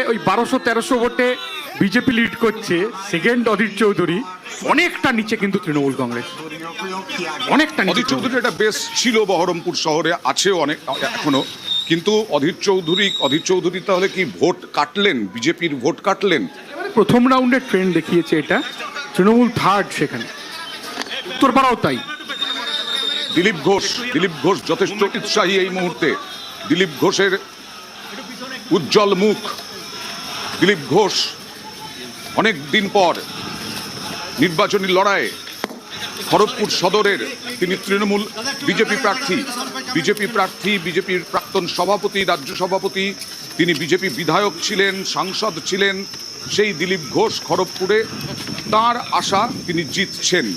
ওই 1200-1300 ভোটে BJP lead করছে, সেকেন্ড অধীর চৌধুরী, অনেকটা নিচে কিন্তু তৃণমূল কংগ্রেস, অনেকটা নিচে। অধীর চৌধুরী একটা বেশ ছিল বহরমপুর শহরে, আছে অনেক এখনো, কিন্তু অধীর চৌধুরী তাহলে কি ভোট কাটলেন, বিজেপির ভোট কাটলেন? প্রথম রাউন্ডের ট্রেন্ড দেখিয়েছে এটা, তৃণমূল থার্ড সেখানে, উত্তরপাড়াও তাই। দিলীপ ঘোষ যথেষ্ট উৎসাহী এই মুহূর্তে। দিলীপ ঘোষের উজ্জ্বল মুখ, দিলীপ ঘোষ অনেক দিন পর নির্বাচনী লড়াইয়ে খড়গপুর সদরের তিনি তৃণমূল বিজেপির প্রার্থী, বিজেপির প্রাক্তন সভাপতি, রাজ্য সভাপতি, তিনি বিজেপি বিধায়ক ছিলেন, সাংসদ ছিলেন। সেই দিলীপ ঘোষ খড়গপুরে তার আশা তিনি জিতছেন।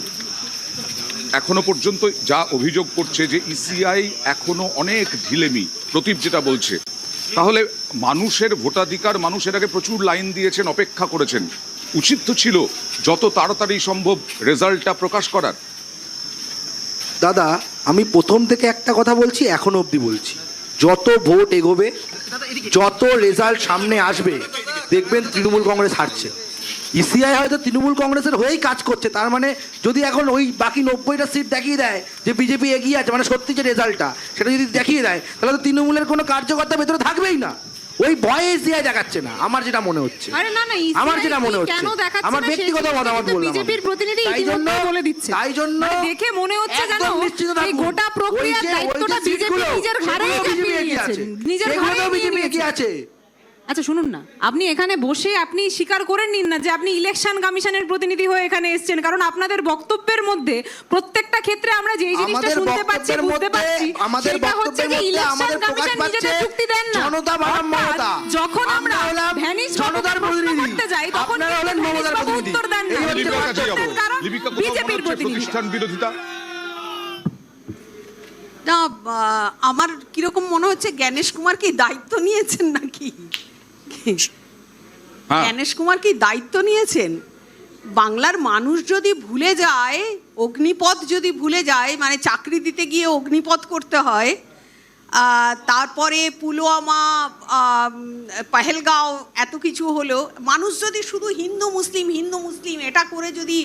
এখনো পর্যন্ত যা অভিযোগ করছে যে ইসিআই এখনো অনেক ঢিলেমি, প্রদীপ যেটা বলছে, তাহলে মানুষের ভোটাধিকার, মানুষের আগে প্রচুর লাইন দিয়েছেন, অপেক্ষা করেছেন, উচিত তো ছিল যত তাড়াতাড়ি সম্ভব রেজাল্টটা প্রকাশ করার। দাদা, আমি প্রথম থেকে একটা কথা বলছি, এখনো অবধি বলছি, যত ভোট এগোবে, যত রেজাল্ট সামনে আসবে, দেখবেন তৃণমূল কংগ্রেস হারছে। ইসিআই হয়তো তৃণমূল কংগ্রেসের হয়েই কাজ করছে, তার মানে যদি এখন ওই বাকি 90টা সিট দেখিয়ে দেয় যে বিজেপি এগিয়ে আছে, মানে সত্যি যে রেজাল্টটা সেটা যদি দেখিয়ে দেয়, তাহলে তো তৃণমূলের কোনো কার্যকর্তা ভেতরে থাকবেই না। ওই ভয়ে ইসিআই দেখাচ্ছে না, আমার যেটা মনে হচ্ছে, আমার যেটা মনে হচ্ছে, আমার ব্যক্তিগত মতামত বললাম। বিজেপির প্রতিনিধি ইতিমধ্যে বলে দিচ্ছে, তাই জন্য দেখে মনে হচ্ছে যেন এই গোটা প্রক্রিয়ার দায়িত্বটা বিজেপি নিজের ঘাড়েই চাপিয়ে নিয়েছে, নিজের ঘাড়েই বিজেপি এগিয়ে আছে। আচ্ছা শুনুন না, আপনি এখানে বসে আপনি স্বীকার করে নিন না যে আপনি ইলেকশন কমিশনের প্রতিনিধি হয়ে এখানে এসেছেন, কারণ আপনাদের বক্তব্যের মধ্যে প্রত্যেকটা ক্ষেত্রে আমরা যেই জিনিসটা শুনতে পাচ্ছি, বুঝতে পাচ্ছি, সেটা হচ্ছে যে ইলেকশন কমিশন নিজেদের যুক্তি দেন না। যখন আমরা ভ্যানিশ করতে যাই তখন উত্তর দেন না, কারণ বিজেপির প্রতিনিধি। না, আমার কিরকম মনে হচ্ছে জ্ঞানেশ কুমার কি দায়িত্ব নিয়েছেন নাকি? জ্ঞানেশ কুমার কি দায়িত্ব নিয়েছেন? বাংলার মানুষ যদি ভুলে যায়, অগ্নিপথ যদি ভুলে যায়, মানে চাকরি দিতে গিয়ে অগ্নিপথ করতে হয়, তারপরে পুলওয়ামা, পহেলগাঁও, এত কিছু হলো, মানুষ যদি শুধু হিন্দু মুসলিম এটা করে যদি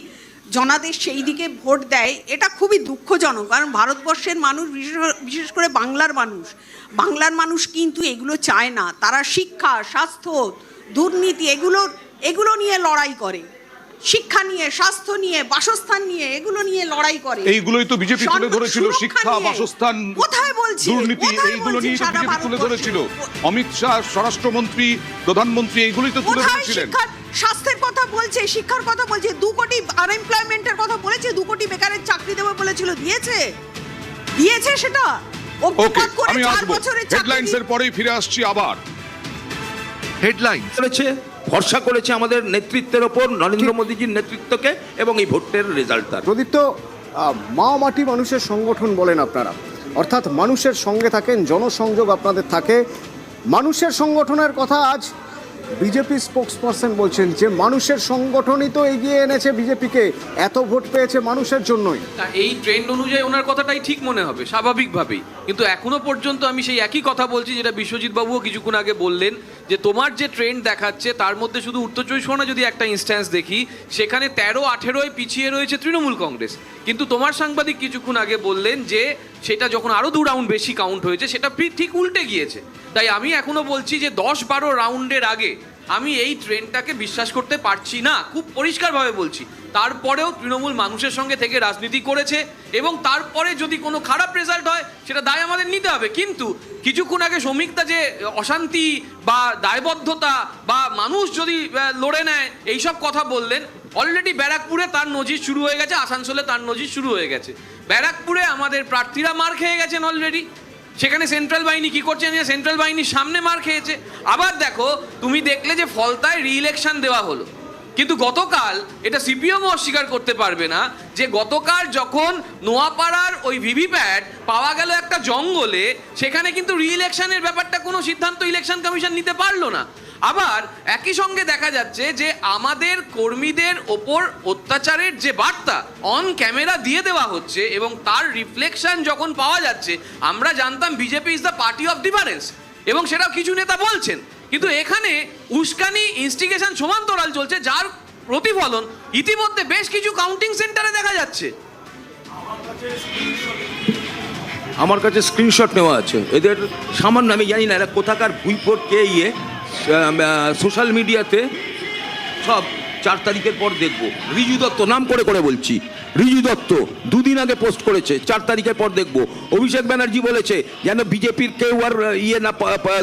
জনাদেশ সেই দিকে ভোট দেয়, এটা খুবই দুঃখজনক। কারণ ভারতবর্ষের মানুষ, বিশেষ করে বাংলার মানুষ কিন্তু এগুলো চায় না। তারা শিক্ষা, স্বাস্থ্য, দুর্নীতি এগুলো নিয়ে লড়াই করে, শিক্ষা নিয়ে, স্বাস্থ্য নিয়ে, বাসস্থান নিয়ে, এগুলো নিয়ে লড়াই করে। এইগুলোই তো বিজেপি তুলে ধরেছিল, শিক্ষা, বাসস্থান, কোথায় বলছি, দুর্নীতি, এইগুলো নিয়ে তো বিজেপি তুলে ধরেছিল। অমিত শাহ স্বরাষ্ট্রমন্ত্রী, প্রধানমন্ত্রী এইগুলোই তো তুলে ধরেছিলেন। স্বাস্থ্যের কথা বলছে, শিক্ষার কথা বলছে, 2 কোটি আনএমপ্লয়মেন্টের কথা বলেছে, 2 কোটি বেকারের চাকরি দেবে বলেছিল, দিয়েছে সেটা। ওকে, আমি আসবো হেডলাইন্স এর পরেই ফিরে আসছি আবার। হেডলাইন করেছে, ভরসা করেছে আমাদের নেতৃত্বের ওপর, নরেন্দ্র মোদীজির নেতৃত্বকে, এবং এই ভোটের রেজাল্ট তার। প্রদীপ্ত, মা মাটি মানুষের সংগঠন বলেন আপনারা, অর্থাৎ মানুষের সঙ্গে থাকেন, জনসংযোগ আপনাদের থাকে। মানুষের সংগঠনের কথা আজ বিজেপি স্পোকসপারসন বলছেন যে মানুষের সংগঠনই তো এগিয়ে এনেছে বিজেপিকে, এত ভোট পেয়েছে মানুষের জন্যই। এই ট্রেন্ড অনুযায়ী ওনার কথাটাই ঠিক মনে হবে স্বাভাবিকভাবেই, কিন্তু এখনো পর্যন্ত আমি সেই একই কথা বলছি যেটা বিশ্বজিৎ বাবুও কিছুক্ষণ আগে বললেন, যে তোমার যে ট্রেন্ড দেখাচ্ছে তার মধ্যে শুধু উত্তর চব্বিশ পরগনা যদি একটা ইনস্ট্যান্স দেখি, সেখানে 13-18 পিছিয়ে রয়েছে তৃণমূল কংগ্রেস, কিন্তু তোমার সাংবাদিক কিছুক্ষণ আগে বললেন যে সেটা যখন আরও 2 রাউন্ড বেশি কাউন্ট হয়েছে সেটা ঠিক উল্টে গিয়েছে। তাই আমি এখনো বলছি যে 10-12 রাউন্ডের আগে আমি এই ট্রেন্ডটাকে বিশ্বাস করতে পারছি না, খুব পরিষ্কারভাবে বলছি। তারপরেও তৃণমূল মানুষের সঙ্গে থেকে রাজনীতি করেছে, এবং তারপরে যদি কোনো খারাপ রেজাল্ট হয় সেটা দায় আমাদের নিতে হবে। কিন্তু কিছুক্ষণ আগে শ্রমিকরা যে অশান্তি বা দায়বদ্ধতা বা মানুষ যদি লড়ে নেয় এইসব কথা বললেন, অলরেডি ব্যারাকপুরে তার নজির শুরু হয়ে গেছে, আসানসোলে তার নজির শুরু হয়ে গেছে। ব্যারাকপুরে আমাদের প্রার্থীরা মার খেয়ে গেছেন অলরেডি, সেখানে সেন্ট্রাল বাহিনী কি করছে, সেন্ট্রাল বাহিনীর সামনে মার খেয়েছে। আবার দেখো, তুমি দেখলে যে ফলতায় রি-ইলেকশন দেওয়া হলো, কিন্তু গতকাল এটা সিপিএমও অস্বীকার করতে পারবে না যে গতকাল যখন নোয়াপাড়ার ওই ভিভিপ্যাট পাওয়া গেল একটা জঙ্গলে, সেখানে কিন্তু রি-ইলেকশনের ব্যাপারটা কোনো সিদ্ধান্ত ইলেকশন কমিশন নিতে পারলো না। আবার একই সঙ্গে দেখা যাচ্ছে যে আমাদের কর্মীদের ওপর অত্যাচারের যে বার্তা অন ক্যামেরা দিয়ে দেওয়া হচ্ছে এবং তার রিফ্লেকশন যখন পাওয়া যাচ্ছে, আমরা জানতাম BJP is the party of difference, এবং সেটাও কিছু নেতা বলছেন, কিন্তু এখানে উস্কানি ইনস্টিগেশন সমান্তরাল চলছে, যার প্রতিফলন ইতিমধ্যে বেশ কিছু কাউন্টিং সেন্টারে দেখা যাচ্ছে। আমার কাছে স্ক্রিনশট নেওয়া আছে এদের সামান্য, আমি জানি না এরা কোথাকার ভুইফোট কে সোশ্যাল মিডিয়াতে সব 4 তারিখের পর দেখবো। রিজু দত্ত, নাম করে করে বলছি, রিজু দত্ত 2 দিন আগে পোস্ট করেছে 4 তারিখের পর দেখবো। অভিষেক ব্যানার্জি বলেছে যেন বিজেপির কেউ আর না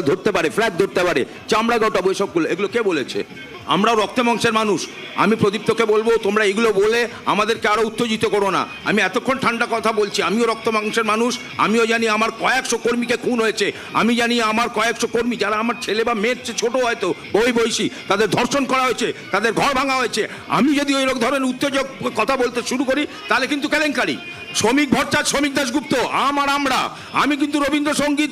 ধরতে পারে, ফ্ল্যাগ ধরতে পারে, চামড়া গটাবো, এসবগুলো এগুলো কে বলেছে? আমরাও রক্তে মাংসের মানুষ। আমি প্রদীপ্তকে বলবো তোমরা এগুলো বলে আমাদেরকে আরো উত্তেজিত করো না। আমি এতক্ষণ ঠান্ডা কথা বলছি, আমিও রক্ত মাংসের মানুষ। আমিও জানি আমার কয়েকশো কর্মীকে খুন হয়েছে, আমি জানি আমার কয়েকশো কর্মী যারা আমার ছেলে বা মেয়ের চেয়ে ছোট হয়তো বয়সী, তাদের ধর্ষণ করা হয়েছে, তাদের ঘর ভাঙা হয়েছে। আমি যদি ওই ধরনের উত্তেজক কথা বলতে শুরু করি তাহলে কিন্তু কেলেঙ্কারি। শ্রমিক ভট্টাচার্য, শ্রমিক দাশগুপ্ত, আমি কিন্তু রবীন্দ্রসঙ্গীত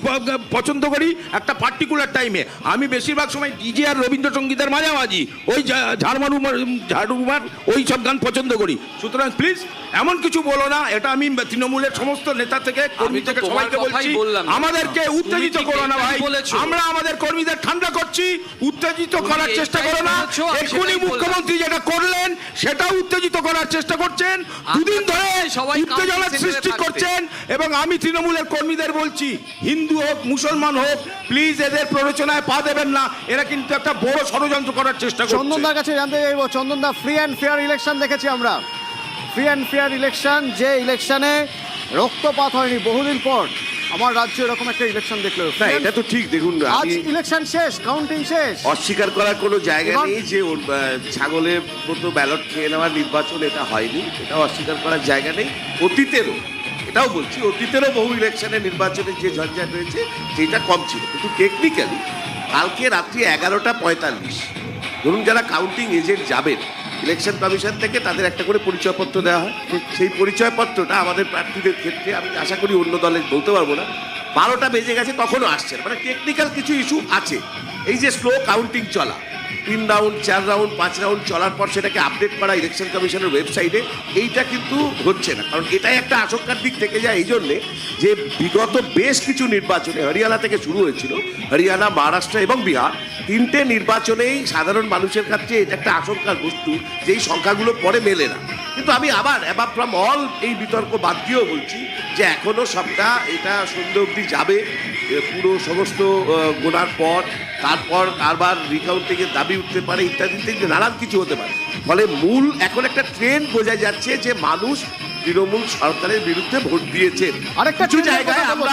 পছন্দ করি একটা পার্টিকুলার টাইমে। আমি বেশিরভাগ সময় ডিজে আর রবীন্দ্রসঙ্গীতের মাঝামাঝি ওই ঝাড়ুমার ওই সব গান পছন্দ করি। সুতরাং প্লিজ এমন কিছু বলো না। এটা আমি তৃণমূলের সমস্ত নেতা থেকে কর্মী থেকে সবাইকে বলছি, আমাদেরকে উত্তেজিত করো না ভাই। আমরা আমাদের কর্মীদের ঠান্ডা করছি, উত্তেজিত করার চেষ্টা করো না। এক্ষুনি মুখ্যমন্ত্রী যেটা করলেন সেটা উত্তেজিত করার চেষ্টা করছেন, দুদিন ধরে উত্তেজনা সৃষ্টি করছেন। এবং আমি তৃণমূলের কর্মীদের বলছি, হিন্দু হোক মুসলমান হোক, প্লিজ এদের প্ররোচনায় পা দেবেন না। এরা কিন্তু একটা বড় ষড়যন্ত্র করার চেষ্টা করছে। চন্দনদার কাছে জানতে চাইবো, চন্দনদা, ফ্রি অ্যান্ড ফেয়ার ইলেকশন দেখেছি আমরা, ফ্রি অ্যান্ড ফেয়ার ইলেকশন, যে ইলেকশনে রক্তপাত হয়নি বহুদিন পর আমার রাজ্যে এরকম একটা ইলেকশন দেখলো। না, এটা তো ঠিক। দেখুন, আজ ইলেকশন শেষ, কাউন্টিং শেষ, অস্বীকার করার কোনো জায়গা নেই যে ছাগলের মতো ব্যালট খেয়ে নেওয়ার নির্বাচন এটা হয়নি, এটা অস্বীকার করার জায়গা নেই। অতীতেরও, এটাও বলছি, অতীতেরও বহু ইলেকশনে নির্বাচনের যে ঝঞ্ঝাট হয়েছে সেটা কম ছিল। কিন্তু টেকনিক্যালি কালকে রাত্রি 11:45 ধরুন যারা কাউন্টিং এজেন্ট যাবেন ইলেকশন কমিশন থেকে তাদের একটা করে পরিচয়পত্র দেওয়া হয়। সেই পরিচয়পত্রটা আমাদের প্রার্থীদের ক্ষেত্রে আমি আশা করি অন্য দলের বলতে পারবো না, 12টা বেজে গেছে তখনও আসছে না। মানে টেকনিক্যাল কিছু ইস্যু আছে। এই যে স্লো কাউন্টিং চলা, 3 রাউন্ড 4 রাউন্ড 5 রাউন্ড চলার পর সেটাকে আপডেট করা ইলেকশন কমিশনের ওয়েবসাইটে, এইটা কিন্তু হচ্ছে না। কারণ এটাই একটা আশঙ্কার দিক থেকে যায় এই জন্যে যে বিগত বেশ কিছু নির্বাচনে হরিয়ানা থেকে শুরু হয়েছিল, হরিয়ানা, মহারাষ্ট্র এবং বিহার, 3টে নির্বাচনেই সাধারণ মানুষের কাছে এটা একটা আশঙ্কার বস্তু যে এই সংখ্যাগুলো পরে মেলে না। কিন্তু আমি আবার অ্যাবাভ ফ্রম অল এই বিতর্ক বাদ দিয়েও বলছি যে এখনও সবটা এটা সন্ধ্যে অবধি যাবে, পুরো সমস্ত গোনার পর তারপর আবার রিকাউন্টিংয়ের দাবি উঠতে পারে, ইত্যাদি ইত্যাদি নানান কিছু হতে পারে। ফলে মূল এখন একটা ট্রেন্ড বোঝা যাচ্ছে যে মানুষ তৃণমূল সরকারের বিরুদ্ধে ভোট দিয়েছেন। আরেকটা কিছু জায়গায় আমরা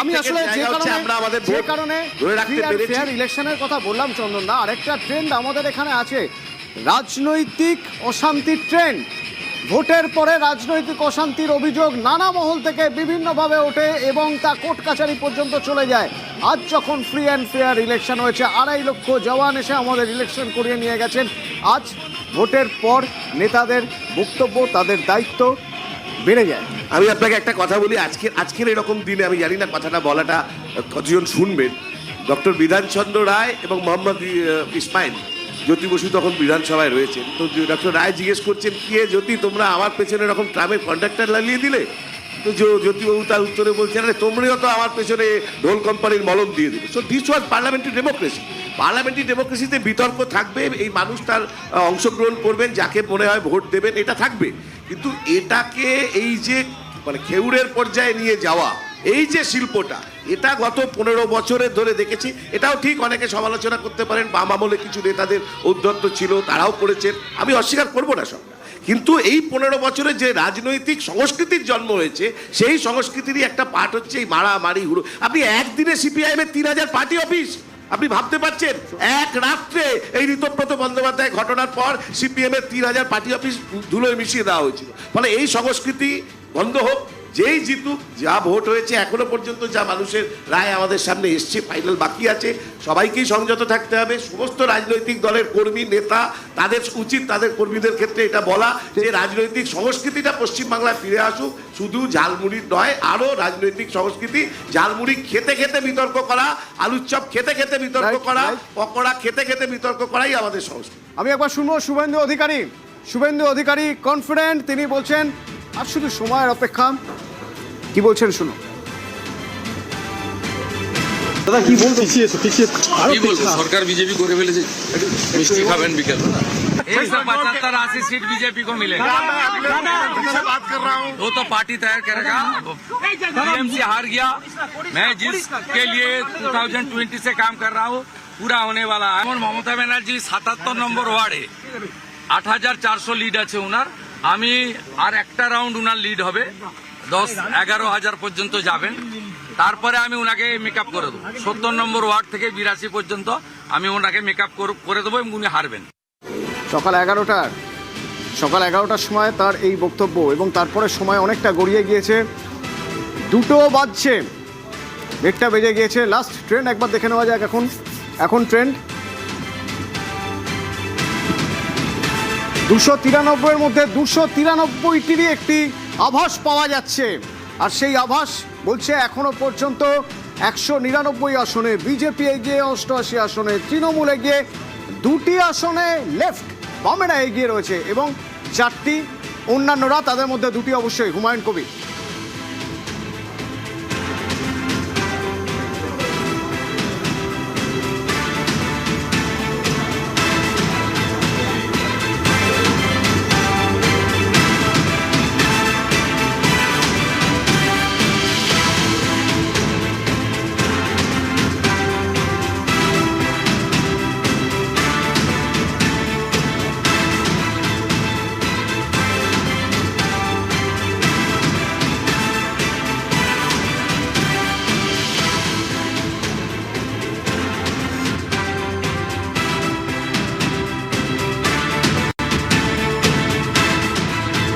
আমি আসলে আমরা আমাদের যে কারণে ধরে রাখতে পেরেছি। ইলেকশনের কথা বললাম চন্দনদা, আরেকটা ট্রেন্ড আমাদের এখানে আছে, রাজনৈতিক অশান্তির ট্রেন্ড। ভোটের পরে রাজনৈতিক অশান্তির অভিযোগ নানা মহল থেকে বিভিন্নভাবে ওঠে এবং তা কোর্ট কাছারি পর্যন্ত চলে যায়। আজ যখন ফ্রি অ্যান্ড ফেয়ার ইলেকশন হয়েছে, 2.5 লক্ষ জওয়ান এসে আমাদের ইলেকশন করিয়ে নিয়ে গেছেন। আজ ভোটের পর নেতাদের বক্তব্য, তাদের দায়িত্ব বেড়ে যায়। আমি আপনাকে একটা কথা বলি, আজকের এরকম দিনে আমি জানি না কথাটা বলাটা কতজন শুনবেন, ডক্টর বিধানচন্দ্র রায় এবং মোহাম্মদ ইসমাইল, জ্যোতি বসু তখন বিধানসভায় রয়েছেন। তো ডক্টর রায় জিজ্ঞেস করছেন, কি জ্যোতি তোমরা আমার পেছনে এরকম ট্রামের কন্ডাক্টর লাগিয়ে দিলে? তো জ্যোতিবাবু তার উত্তরে বলছেন, আরে তোমরাও তো আমার পেছনে ঢোল কোম্পানির মলম দিয়ে দিলে। So this was parliamentary democracy. Parliamentary ডেমোক্রেসিতে বিতর্ক থাকবে, এই মানুষ তার অংশগ্রহণ করবেন, যাকে মনে হয় ভোট দেবেন, এটা থাকবে। কিন্তু এটাকে এই যে মানে খেউড়ের পর্যায়ে নিয়ে যাওয়া, এই যে শিল্পটা, এটা গত 15 বছরের ধরে দেখেছি। এটাও ঠিক, অনেকে সমালোচনা করতে পারেন, বাম আমলে কিছু নেতাদের ঔদ্ধত্য ছিল, তারাও করেছেন, আমি অস্বীকার করবো না সব। কিন্তু এই 15 বছরে যে রাজনৈতিক সংস্কৃতির জন্ম হয়েছে, সেই সংস্কৃতিরই একটা পার্ট হচ্ছে এই মারামারি হুড়ো। আপনি একদিনে সিপিআইএমের 3000 পার্টি অফিস, আপনি ভাবতে পারছেন? এক রাত্রে এই ঋতব্রত বন্দ্যোপাধ্যায় ঘটনার পর সিপিএমের 3000 পার্টি অফিস ধুলোয় মিশিয়ে দেওয়া হয়েছিল। ফলে এই সংস্কৃতি বন্ধ হোক, যেই জিতুক, যা ভোট হয়েছে এখনো পর্যন্ত, যা মানুষের রায় আমাদের সামনে এসছে, ফাইনাল বাকি আছে, সবাইকেই সংযত থাকতে হবে। সমস্ত রাজনৈতিক দলের কর্মী নেতা, তাদের উচিত তাদের কর্মীদের ক্ষেত্রে এটা বলা যে রাজনৈতিক সংস্কৃতিটা পশ্চিমবাংলায় ফিরে আসুক, শুধু ঝালমুড়ির নয়, আরও রাজনৈতিক সংস্কৃতি। ঝালমুড়ি খেতে খেতে বিতর্ক করা, আলুর চপ খেতে খেতে বিতর্ক করা, পকোড়া খেতে খেতে বিতর্ক করাই আমাদের সংস্কৃতি। আমি একবার শুনবো শুভেন্দু অধিকারী। শুভেন্দু অধিকারী কনফিডেন্ট, তিনি বলছেন আর শুধু সময়ের অপেক্ষা। কি বলছেন শুনো। দাদা কি বলবো কি বলবো সরকার বিজেপি করে ফেলেছে মিষ্টি খাবেন বিকেল 175-80 सीट बीजेपी को मिलेगा। वो तो पार्टी तय करेगा। टीएमसी हार गया। मैं जिसके लिए 2020 से काम कर रहा हूँ पूरा होने वाला है। ममता बनर्जी 77 নম্বর ওয়ার্ডে 8400 লিড আছে উনার। আমি আর একটা রাউন্ড উনার লিড হবে 10-11 পর্যন্ত যাবেন। তারপরে আমি ওনাকে মেকআপ করে দেবো 70 নম্বর ওয়ার্ড থেকে 82 পর্যন্ত আমি ওনাকে মেকআপ করে দেবো এবং উনি হারবেন। সকাল 11টার সময় তার এই বক্তব্য এবং তারপরে সময় অনেকটা গড়িয়ে গিয়েছে, 2টো বাজছে, 1টা বেজে গিয়েছে। লাস্ট ট্রেন্ড একবার দেখে নেওয়া যাক। এখন ট্রেন্ড 293-এর মধ্যে 293টিরই একটি আভাস পাওয়া যাচ্ছে, আর সেই আভাস বলছে এখনো পর্যন্ত 199 আসনে বিজেপি এগিয়ে, 88 আসনে তৃণমূল এগিয়ে, 2টি আসনে লেফট বামেরা এগিয়ে রয়েছে এবং 4টি অন্যান্যরা, তাদের মধ্যে 2টি অবশ্যই হুমায়ুন কবির।